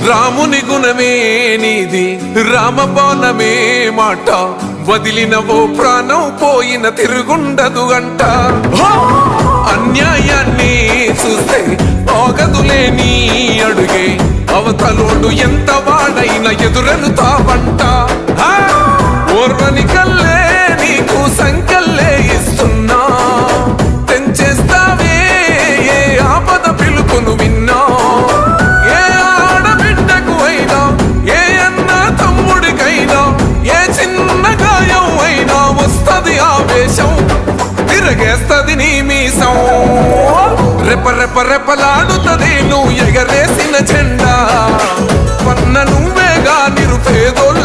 రాముని గుణమే నీది రామబాణమే మాట వదిలినవో ప్రాణం పోయిన తిరుగుండదు గంట అన్యాయాన్ని చూస్తే ఆగదులే నీ అడుగే అవతలోడు ఎంత వాడైనా ఎదురెనుతావంట ఓర్వని కల్లే నీకు సంకల్లే ఇస్తున్నా తెంచేస్తావే ఏ ఆపద పిలుపును విన్నా ఏ ఆడబిడ్డకు అయినా ఏ అన్న తమ్ముడికైనా ఏ చిన్న గాయం అయినా వస్తది ఆవేశం తిరగేస్తది నీ మీసం రెప రెప రెపలాడుతది నువ్వు ఎగరేసిన జెండా పన్న నువ్వేగా నిరుపేదోళ్ళు